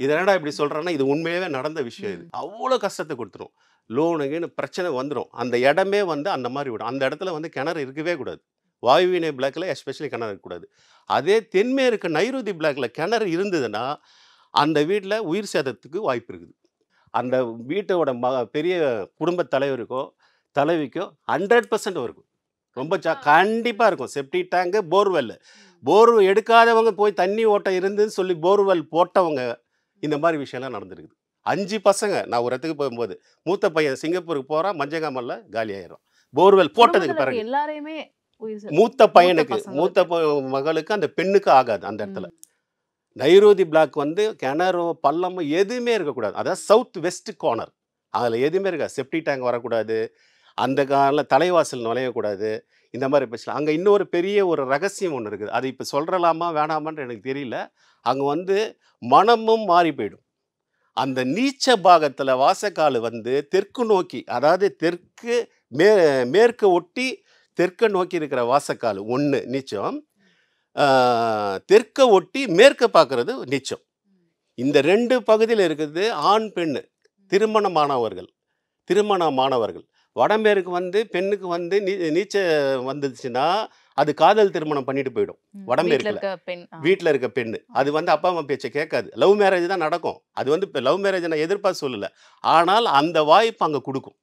இது என்னடா இப்படி சொல்கிறேன்னா, இது உண்மையாகவே நடந்த விஷயம். இது அவ்வளோ கஷ்டத்தை கொடுத்துரும். லோனுக்குன்னு பிரச்சனை வந்துடும். அந்த இடமே வந்து அந்த மாதிரி விடும். அந்த இடத்துல வந்து கிணறு இருக்கவே கூடாது. வாயுவினை பிளாக்ல எஸ்பெஷலி கிணறு இருக்கக்கூடாது. அதே தென்மேற்கு நைருதி பிளாக்ல கிணறு இருந்ததுன்னா அந்த வீட்டில் உயிர் சேதத்துக்கு வாய்ப்பு இருக்குது. அந்த வீட்டோட பெரிய குடும்ப தலைவருக்கோ தலைவிக்கோ 100% இருக்கும். ரொம்ப கண்டிப்பாக இருக்கும். செப்டி டேங்கு, போர்வெல் எடுக்காதவங்க போய் தண்ணி ஓட்டம் இருந்துன்னு சொல்லி போர்வெல் போட்டவங்க இந்த மாதிரி விஷயம்லாம் நடந்துருக்குது. 5 பசங்க. நான் ஒரு இடத்துக்கு போகும்போது மூத்த பையன் சிங்கப்பூருக்கு போகிறான், மஞ்சகாமல்ல காலி ஆயிடும். போர்வெல் போட்டதுக்கு பிறகு எல்லாரையுமே மூத்த பையனுக்கு, மூத்த மகளுக்கு, அந்த பெண்ணுக்கு ஆகாது. அந்த இடத்துல நைருதி பிளாக் வந்து கிணறோ பள்ளமோ எதுவுமே இருக்கக்கூடாது. அதாவது சவுத் வெஸ்ட் கார்னர், அதில் எதுவுமே இருக்காது. செப்டி டேங்க் வரக்கூடாது, அந்த காலில் தலைவாசல் நுழையக்கூடாது. இந்த மாதிரி பிரச்சனை. அங்கே இன்னொரு பெரிய ஒரு ரகசியம் ஒன்று இருக்குது. அது இப்போ சொல்கிறலாமா வேணாமான்னு எனக்கு தெரியல. அங்கே வந்து மனமும் மாறி போயிடும். அந்த நீச்ச பாகத்தில் வாசக்கால் வந்து தெற்கு நோக்கி, அதாவது மேற்கு ஒட்டி தெற்க நோக்கி இருக்கிற வாசக்கால் ஒன்று நீச்சம், தெற்க ஒட்டி மேற்க பார்க்கறது நீச்சம். இந்த 2 பகுதியில் இருக்குது ஆண் பெண் திருமணமானவர்கள். வடமேற்கு வந்து பெண்ணுக்கு வந்து நீச்ச வந்துச்சுன்னா அது காதல் திருமணம் பண்ணிட்டு போயிடும். வடமேற்குல வீட்டில் இருக்க பெண் அது வந்து அப்பா அம்மா பேச்சை கேட்காது. லவ் மேரேஜ் தான் நடக்கும். அது வந்து இப்போ லவ் மேரேஜ் நான் எதிர்பார்த்து சொல்லலை, ஆனால் அந்த வாய்ப்பு அங்கே கொடுக்கும்.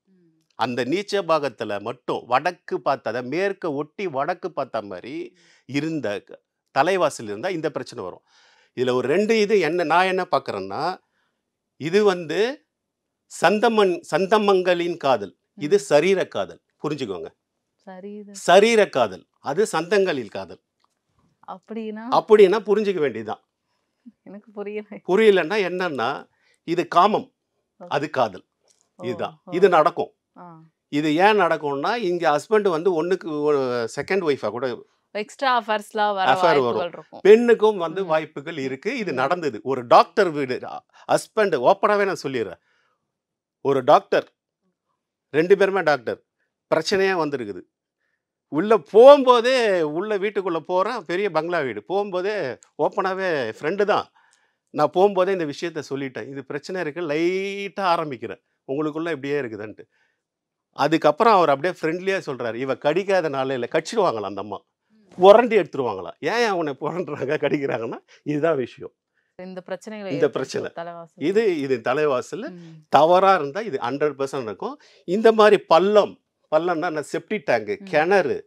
அந்த நீச்ச பாகத்தில் மட்டும் வடக்கு பார்த்த, அதை மேற்க ஒட்டி வடக்கு பார்த்த மாதிரி இருந்த தலைவாசல் இருந்தால் இந்த பிரச்சனை வரும். இதில் ஒரு 2 நான் என்ன பார்க்குறேன்னா, இது வந்து சந்தமங்களின் காதல், இது சரீர காதல். புரிஞ்சுக்கோங்க, சரீர காதல், அது சந்தங்களில் காதல். அப்படின்னா புரிஞ்சுக்க வேண்டியதுதான். எனக்கு புரியலன்னா என்னன்னா, இது காமம், அது காதல். இதுதான், இது நடக்கும். இது ஏன் நடக்கும்னா, இங்க ஹஸ்பண்ட் வந்து ஒண்ணுக்கு செகண்ட் ஒய்ஃபா கூட எக்ஸ்ட்ரா அஃபேர்ஸ்லாம் வர அஃபேர் வரும். வாய்ப்புகள் இருக்கும். பெண்ணுக்கும் வந்து ம். வாய்ப்புகள் இருக்கு. இது ம். நடந்தது. ஒரு டாக்டர் வீடு. ஹஸ்பண்ட் ஓப்பனாவே நான் சொல்லிர்றேன். ஒரு டாக்டர் 2 பேருமே டாக்டர். பிரச்சனையா வந்திருக்குது. உள்ள போம்போதே உள்ள வீட்டுக்குள்ள போறேன். பெரிய பங்களா வீடு. போம்போதே ஓப்பனாவே ஃப்ரெண்டு தான். நான் போம்போதே இந்த விஷயத்த சொல்லிட்டேன். இது பிரச்சனை இருக்கு. லைட்டா ஆரம்பிக்கிறேன். உங்களுக்குள்ள இப்படியே இருக்குதுன்ட்டு. அதுக்கப்புறம் அவர் அப்படியே ஃப்ரெண்ட்லியா சொல்றாரு. இவ கடிக்காத நாளே இல்ல. கடிச்சிடுவாங்களாம் அந்த அம்மா. புரண்டி எடுத்துருவாங்களாம். ஏன் அவன புரண்டுறாங்க, கடிக்கிறாங்கன்னா, இதுதான் விஷயம். இந்த பிரச்சனைகளை இந்த பிரச்சனை. ஏற்படுத்தும் தலைவாசல். இது தலைவாசல். ம். தவறா இருந்தா இது 100% இருக்கும். இந்த மாரி பள்ளம்னா என்ன செப்டி டேங்க், ம். கிணறு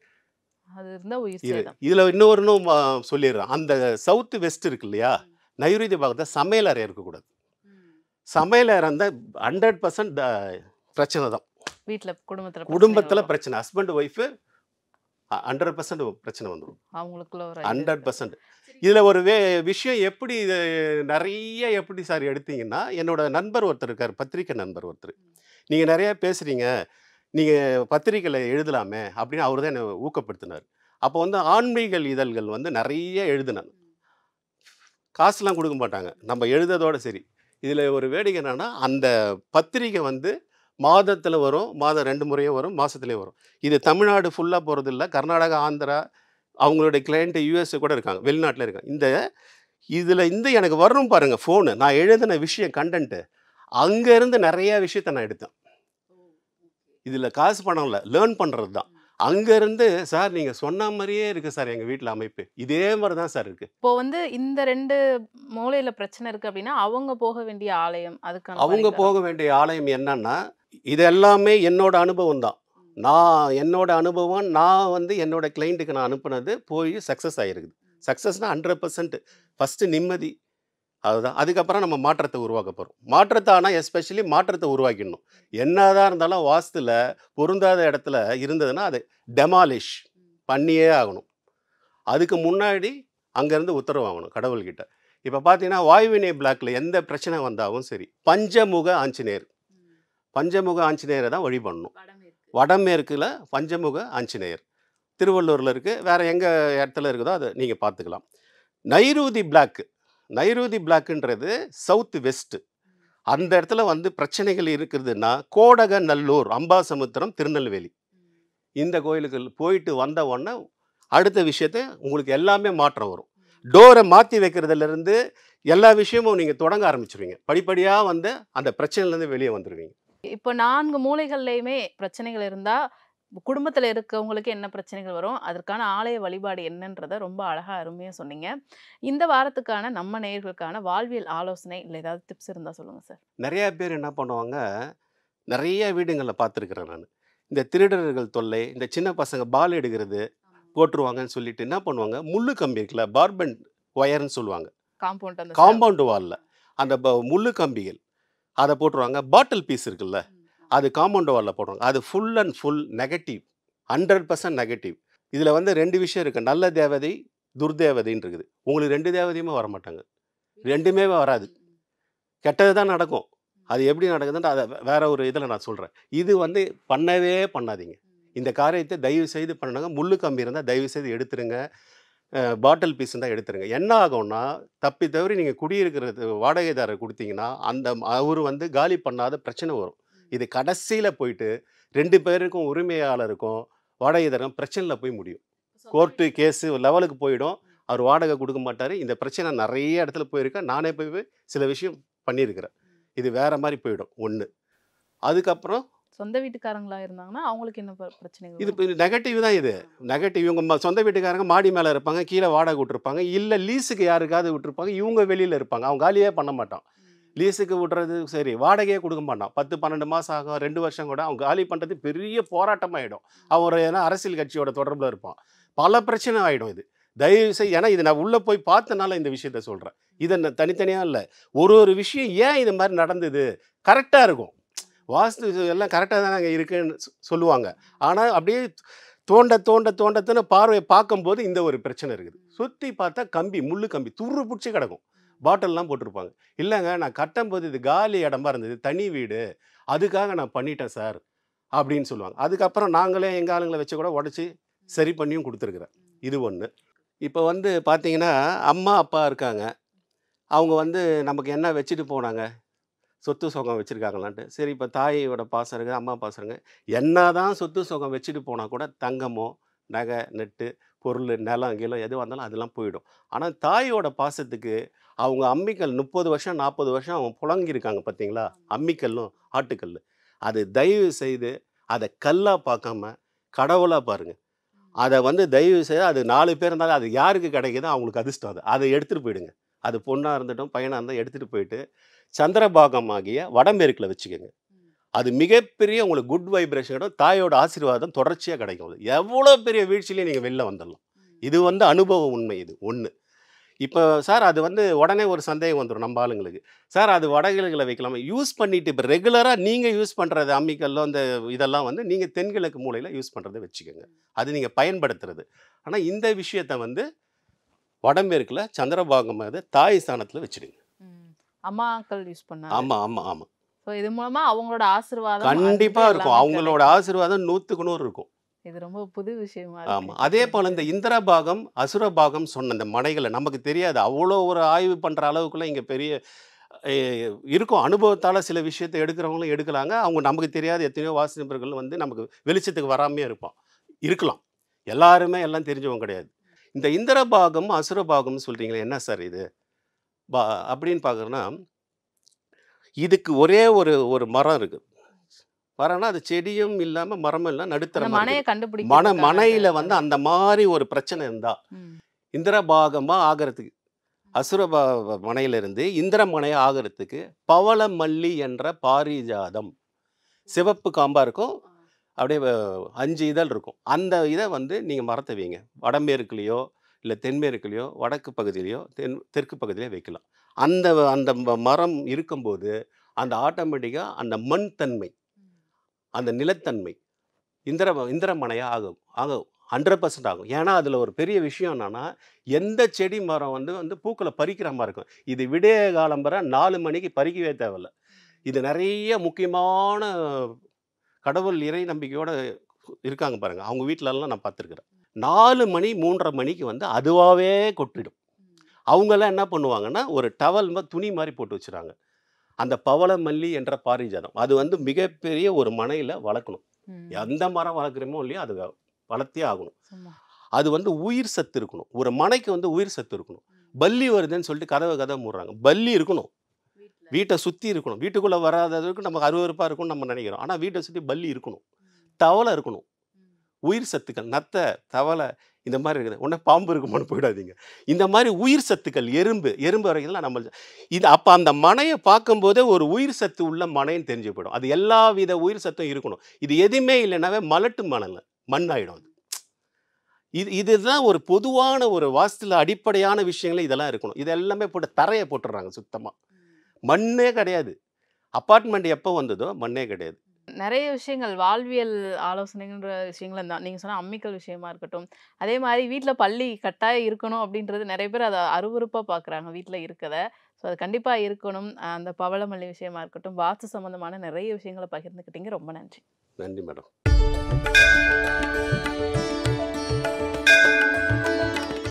அது இருந்தா உயிர் இது. சேதம். இதுல இன்னொன்னும் சொல்லிடுறேன். அந்த சவுத் வெஸ்ட் இருக்கு இல்லையா? நைருதி பாகத்துல சமையல் அறை இருக்கக்கூடாது. சமையல் அறை இருந்தா 100% பிரச்சனை தான். வீட்ல குடும்பத்துல பிரச்சனைகள் குடும்பத்துல வரும். பிரச்சனை. ஹஸ்பண்ட், ஒய்ஃப் 100% பிரச்சனை வந்துரும். அவங்களுக்குள்ள ஒரு இது இருக்கு. 100%. இதுல ஒரு விஷயம் எப்படி இது நெறைய எப்படி சார் எடுத்தீங்கன்னா, என்னோட நண்பர் ஒருத்தர் இருக்காரு. பத்திரிக்கை நண்பர் ஒருத்தர். நீங்க நெறைய பேசுறீங்க. நீங்க பத்திரிக்கையில எழுதலாமே அப்படின்னு அவரு தான் என்ன ஊக்கப்படுத்தினாரு. அப்போ வந்து ஆன்மீக இதழ்கள் வந்து நெறைய எழுதினேன். காசுலாம் குடுக்க மாட்டாங்க. நம்ம எழுதுறதோட சரி. இதுல ஒரு வேடிக்கை என்னன்னா, அந்த பத்திரிக்கை வந்து மாதத்துல வரும். மாதம் 2 முறையும் வரும். மாசத்துலயும் வரும். இது தமிழ்நாடு ஃபுல்லா போறதில்ல. கர்நாடகா, ஆந்திரா அவங்களுடைய கிளையண்ட் யுஎஸ் கூட இருக்காங்க. வெளிநாட்டுல இருக்காங்க. இதுல எனக்கு வரும் பாருங்க ஃபோனு. நான் எழுதின விஷயம் கன்டென்ட். அங்க இருந்து நெறைய விஷயத்த நான் எடுத்தேன். இதுல காசு பணம் இல்ல. லேர்ன் பண்றது தான். அங்க இருந்து சார் நீங்க சொன்ன மாரியே இருக்கு சார் எங்க வீட்ல அமைப்பு. இதே மாரி தான் சார் இருக்கு. இப்போ வந்து இந்த 2 மூலையில பிரச்சனை இருக்கு அப்படின்னா, அவங்க போக வேண்டிய ஆலயம் அதுக்கான அவங்க பரிகாரம். போக வேண்டிய ஆலயம் என்னன்னா, இது எல்லாமே என்னோட அனுபவம் தான். என்னோட அனுபவம் நான் வந்து என்னோட கிளையண்ட்டுக்கு நான் அனுப்புனது போய் சக்சஸ் ஆயிருக்குது. சக்சஸ்னா 100% ஃபர்ஸ்ட்டு நிம்மதி. அதுதான். அதுக்கப்புறம் நம்ம மாற்றத்த உருவாக்க போறோம். மாற்றத்த ஆனா எஸ்பெஷலி மாற்றத்த உருவாக்கிடணும். என்னதான் இருந்தாலும் வாஸ்துல பொருந்தாத இடத்துல இருந்ததுன்னா, அதை டெமாலிஷ் பண்ணியே ஆகணும். அதுக்கு முன்னாடி அங்கேருந்து உத்தரவு வாங்கணும் கடவுள்கிட்ட. இப்ப பார்த்தீங்கன்னா, வாயுவினை பிளாக்ல எந்த பிரச்சனை வந்தாலும் சரி, பஞ்சமுக ஆஞ்சநேயர். பஞ்சமுக ஆஞ்சநேயரை தான் வழிபடணும். வடமேற்குல பஞ்சமுக ஆஞ்சநேயர். திருவள்ளூர்ல இருக்கு. வேற எங்க இடத்துல இருக்குதோ அத நீங்க பார்த்துக்கலாம். நைருதி பிளாக். நைருதி பிளாக்ன்றது சவுத் வெஸ்ட். அந்த இடத்துல வந்து பிரச்சனைகள் இருக்குதுன்னா, கோடகநல்லூர், அம்பாசமுத்திரம், திருநெல்வேலி. இந்த கோயிலுக்கு போயிட்டு வந்த உடனே அடுத்த விஷயத்த உங்களுக்கு எல்லாமே மாற்றம் வரும். டோரை மாத்தி வைக்கிறதுலேருந்து எல்லா விஷயமும் நீங்க தொடங்க ஆரம்பிச்சுருவீங்க. படிப்படியா வந்து அந்த பிரச்சனையிலேருந்து வெளியே வந்துருவீங்க. இப்போ 4 மூலைகள்லயுமே பிரச்சனைகள் இருந்தா, குடும்பத்துல இருக்கவங்களுக்கு என்ன பிரச்சனைகள் வரும்? அதற்கான ஆலய வழிபாடு என்னன்றத ரொம்ப அழகா, அருமையா சொன்னீங்க. இந்த வாரத்துக்கான நம்ம நேயர்களுக்கான வாழ்வியல் ஆலோசனை இல்ல ஏதாவது டிப்ஸ் இருந்தா சொல்லுங்க சார். நெறைய பேர் என்ன பண்ணுவாங்க, நெறைய வீடுங்கள்ல பார்த்துருக்கிறேன் நானு. இந்த திருடர்கள் தொல்லை, இந்த சின்ன பசங்க பால் எடுக்கிறது போட்டுருவாங்கன்னு சொல்லிட்டு என்ன பண்ணுவாங்க, முள்ளு கம்பி இருக்குல்ல, பார்பன் ஒயர்ன்னு சொல்லுவாங்க. காம்பவுண்ட் அந்த காம்பவுண்ட் வால்ல அந்த முள்ளு கம்பிகள் அத போட்டுருவாங்க. பாட்டில் பீஸ் இருக்குல்ல, அது காம்பவுண்ட் வால்ல போடுவாங்க. அது full and full negative. 100% negative. இதுல வந்து 2 விஷயம் இருக்கு. நல்ல தேவதை, துர்தேவதைன்னு இருக்குது. உங்களுக்கு 2 தேவதையுமே வரமாட்டாங்க. 2மே வராது. கெட்டது தான் நடக்கும். அது எப்படி நடக்குதுன்ட்டு அத வேற ஒரு இதில நான் சொல்றேன். இது வந்து பண்ணவே பண்ணாதீங்க. இந்த காரியத்த தயவு செய்து பண்ணுங்க. முள்ளு கம்பி இருந்தா தயவு செய்து எடுத்துருங்க. பாட்டில் பீஸ் இருந்தா எடுத்துருங்க. என்ன ஆகும்னா, தப்பி தவறி நீங்க குடியிருக்கிறது வாடகைதாரர் குடுத்தீங்கன்னா, அவரு வந்து காலி பண்ணாத பிரச்சனை வரும். இது கடைசியில போயிட்டு 2 பேருக்கும் உரிமையாளருக்கும், வாடகைதாரருக்கும் பிரச்சனையில போய் முடியும். கோர்ட்டு, கேஸு லெவலுக்கு போயிடும். அவர் வாடகை குடுக்க மாட்டாரு. இந்த பிரச்சனை நெறைய இடத்துல போயிருக்கு. நானே போய் சில விஷயம் பண்ணியிருக்கிறேன். இது வேற மாரி போயிடும் 1. அதுக்கப்புறம் சொந்த வீட்டுக்காரங்களா இருந்தாங்கன்னா, அவங்களுக்கு என்ன பிரச்சனைகள் இது வரும்? நெகட்டிவ் தான் இது. நெகட்டிவ் இவங்க சொந்த வீட்டுக்காரங்க மாடி மேல இருப்பாங்க. கீழ வாடகை விட்டுருப்பாங்க. இல்ல லீஸுக்கு யாருக்காவது விட்டுருப்பாங்க. இவங்க வெளியில இருப்பாங்க. அவன் காலியே பண்ண மாட்டான். லீஸுக்கு விடுறது சரி, வாடகையே குடுக்க மாட்டான். 10, 12 மாசம் ஆகும். 2 வருஷம் கூட அவன் காலி பண்றது பெரிய போராட்டமாயிடும். அவன் ஒரு ஏன்னா அரசியல் கட்சியோட தொடர்புல இருப்பான். பல பிரச்சனை ஆயிடும் இது. தயவு செய் ஏன்னா இது நான் உள்ள போய் பார்த்தனால இந்த விஷயத்த சொல்றேன். இத தனித்தனியா இல்ல. ஒரு விஷயம் ஏன் இது மாரி நடந்தது? கரெக்ட்டா இருக்கும். வாஸ்து எல்லாம் கரெக்ட்டா தானங்க இருக்குன்னு சொல்லுவாங்க. ஆனா அப்படியே தோண்டத்தோண்டத்தோண்டத்தோன்னு பார்வைய பார்க்கும்போது இந்த ஒரு பிரச்சனை இருக்குது. சுத்தி பார்த்தா கம்பி, முள்ளு கம்பி துரு புடிச்சு கிடக்கும். பாட்டில்லாம் போட்டிருப்பாங்க. இல்லங்க நான் கட்டும்போது இது காலி இடமா இருந்தது. தனி வீடு. அதுக்காக நான் பண்ணிட்டேன் சார். அப்படின்னு சொல்லுவாங்க. அதுக்கப்புறம் நாங்களே எங்கள் ஆளுங்களை வச்சு கூட உடச்சி சரி பண்ணியும் கொடுத்துருக்குறேன். இது ஒன்று. இப்போ வந்து பார்த்தீங்கன்னா, அம்மா அப்பா இருக்காங்க. அவங்க வந்து நமக்கு என்ன வச்சுட்டு போனாங்க, சொத்து சுகம் வச்சுருக்காங்களான்ட்டு. சரி, இப்போ தாயோட பாசம் இருக்குது, அம்மா பாசம் இருக்குது. என்னதான் சொத்து சுகம் வச்சுட்டு போனால் கூட தங்கமோ நகை நெட்டு பொருள் நிலம் கிலம் எதுவாக இருந்தாலும் அதெல்லாம் போயிடும். ஆனால் தாயோட பாசத்துக்கு அவங்க அம்மிக்கல் 30 வருஷம் 40 வருஷம் அவங்க புழங்கியிருக்காங்க பார்த்தீங்களா, அம்மிக்கல்லும் ஆட்டுக்கல். அது தயவு செய்து அதை கல்லாக பார்க்காம கடவுளாக பாருங்கள். அதை வந்து தயவு செய்து அது 4 பேர் இருந்தாலும் அது யாருக்கு கிடைக்குதோ அவங்களுக்கு அதிர்ஷ்டம். அதை எடுத்துகிட்டு போயிடுங்க. அது பொண்ணாக இருந்துட்டும் பையனாக இருந்தால் எடுத்துகிட்டு போயிட்டு சந்திரபாகம் ஆகிய வடமேற்கில் வச்சுக்கோங்க. அது மிகப்பெரிய உங்களுக்கு குட் வைப்ரேஷன் கிடைக்கும். தாயோட ஆசீர்வாதம் தொடர்ச்சியாக கிடைக்கும். அது எவ்வளோ பெரிய வீழ்ச்சியிலையும் நீங்கள் வெளில வந்துடலாம். இது வந்து அனுபவ உண்மை. இது ஒன்று. இப்போ சார் அது வந்து உடனே ஒரு சந்தேகம் வந்துடும் நம்ம ஆளுங்களுக்கு. சார் அது வடகிழக்கில் வைக்கலாமா? யூஸ் பண்ணிவிட்டு இப்போ ரெகுலராக நீங்கள் யூஸ் பண்ணுறது அம்மிக்கல்லோ இந்த இதெல்லாம் வந்து நீங்கள் தென்கிழக்கு மூலையில் யூஸ் பண்ணுறதை வச்சுக்கோங்க. அது நீங்கள் பயன்படுத்துறது. ஆனால் இந்த விஷயத்தை வந்து வடமேற்கில் சந்திரபாகம் தாய் ஸ்தானத்தில் வச்சுடுங்க. அம்மாக்கள் யூஸ் பண்ணாங்க. ஆமாம் ஆமாம் ஆமாம். ஸோ இது மூலமா அவங்களோட ஆசீர்வாதம் கண்டிப்பாக இருக்கும். அவங்களோட ஆசீர்வாதம் 100க்கு 100 இருக்கும். இது ரொம்ப புது விஷயமா ஆமாம். இருக்கு. அதே போல் இந்த இந்திரபாகம் அசுரபாகம் சொன்ன இந்த மனைகளை நமக்கு தெரியாது. அவ்வளோ ஒரு ஆய்வு பண்ணுற அளவுக்குள்ள இங்கே பெரிய இருக்கும். அனுபவத்தால் சில விஷயத்தை எடுக்கிறவங்களும் எடுக்கலாங்க. அவங்க நமக்கு தெரியாத எத்தனையோ வாஸ்து நிபுணர்கள் வந்து நமக்கு வெளிச்சத்துக்கு வராமே இருக்கலாம். எல்லாருமே எல்லாம் தெரிஞ்சவங்க கிடையாது. இந்த இந்திரபாகம் அசுரபாகம்னு சொல்கிறீங்களே, என்ன சார் இது அப்படின்னு பார்க்குறோன்னா, இதுக்கு ஒரே ஒரு மரம் இருக்குது. மரம்னா அது செடியும் இல்லாமல் மரமும் இல்லை, நடுத்தர மனையில் வந்து அந்த மாதிரி ஒரு பிரச்சனை இருந்தால் இந்திரபாகமாக ஆகிறதுக்கு, அசுரபா மனையிலிருந்து இந்திர மனை ஆகிறதுக்கு பவள மல்லி என்ற பாரிஜாதம் சிவப்பு காம்பாக இருக்கும். அப்படியே 5 இதழ் இருக்கும். அந்த இதை வந்து நீங்கள் மரத்தை வைங்க. வடமேற்குலேயோ இல்லை தென்மேற்குலேயோ வடக்கு பகுதியிலையோ தெற்கு பகுதியிலையோ வைக்கலாம். அந்த அந்த மரம் இருக்கும்போது அந்த ஆட்டோமேட்டிக்காக அந்த மண் தன்மை, அந்த நிலத்தன்மை இந்திரமனையாக ஆகும் 100% ஆகும். ஏன்னா அதில் ஒரு பெரிய விஷயம் என்னன்னா, எந்த செடி மரம் வந்து பூக்களை பறிக்கிற மாதிரி இருக்கும். இது விடிய காலம்பரை 4 மணிக்கு பறிக்கவே தேவையில்லை. இது நிறைய முக்கியமான கடவுள் இறை நம்பிக்கையோடு இருக்காங்க பாருங்கள், அவங்க வீட்டிலலாம் நான் பார்த்துருக்குறேன். 4 மணி 3:30 மணிக்கு வந்து அதுவாகவே கொட்டிடும். அவங்கெல்லாம் என்ன பண்ணுவாங்கன்னா, ஒரு டவல் துணி மாதிரி போட்டு வச்சுறாங்க. அந்த பவள மல்லி என்ற பாரிஜாதம் அது வந்து மிகப்பெரிய ஒரு மனையில் வளர்க்கணும். எந்த மரம் வளர்க்குறோமோ இல்லையோ அது வளர்த்தே ஆகணும். அது வந்து உயிர் சத்து இருக்கணும். ஒரு மனைக்கு வந்து உயிர் சத்து இருக்கணும். பல்லி வருதுன்னு சொல்லிட்டு கதவை மூடுறாங்க. பல்லி இருக்கணும், வீட்டை சுற்றி இருக்கணும். வீட்டுக்குள்ளே வராததுக்கு நமக்கு அருவருப்பாக இருக்கும்னு நம்ம நினைக்கிறோம். ஆனால் வீட்டை சுற்றி பல்லி இருக்கணும், தவளை இருக்கணும். உயிர் சத்துக்கள் நத்தை தவளை இந்த மாதிரி இருக்குது. உடனே பாம்பு இருக்குமான்னு போயிடாதீங்க. இந்த மாதிரி உயிர் சத்துக்கள் எறும்பு வரைக்கும் நம்ம இது அப்போ அந்த மனையை பார்க்கும்போதே ஒரு உயிர் சத்து உள்ள மனைன்னு தெரிஞ்சு போயிடும். அது எல்லா வித உயிர் சத்தும் இருக்கணும். இது எதுவுமே இல்லைனாவே மலட்டு மண் ஆகிடும். இதுதான் ஒரு பொதுவான ஒரு வாஸ்துல அடிப்படையான விஷயங்களே இதெல்லாம் இருக்கணும். இது எல்லாமே போட்டு தரையை போட்டுடுறாங்க. சுத்தமாக மண்ணே கிடையாது. அப்பார்ட்மெண்ட் எப்போ வந்ததோ மண்ணே கிடையாது. நிறைய விஷயங்கள் வாழ்வியல் ஆலோசனைன்ற விஷயங்கள் தான் நீங்கள் சொன்ன அம்மிக்கல் விஷயமா இருக்கட்டும். அதே மாதிரி வீட்டில் பள்ளி கட்டாயம் இருக்கணும் அப்படின்றது நிறைய பேர் அதை அருவருப்பாக பார்க்குறாங்க வீட்டில் இருக்கதை. ஸோ அது கண்டிப்பாக இருக்கணும். அந்த பவளமல்லி விஷயமா இருக்கட்டும், வாஸ்து சம்மந்தமான நிறைய விஷயங்களை பகிர்ந்துக்கிட்டீங்க. ரொம்ப நன்றி. நன்றி மேடம்.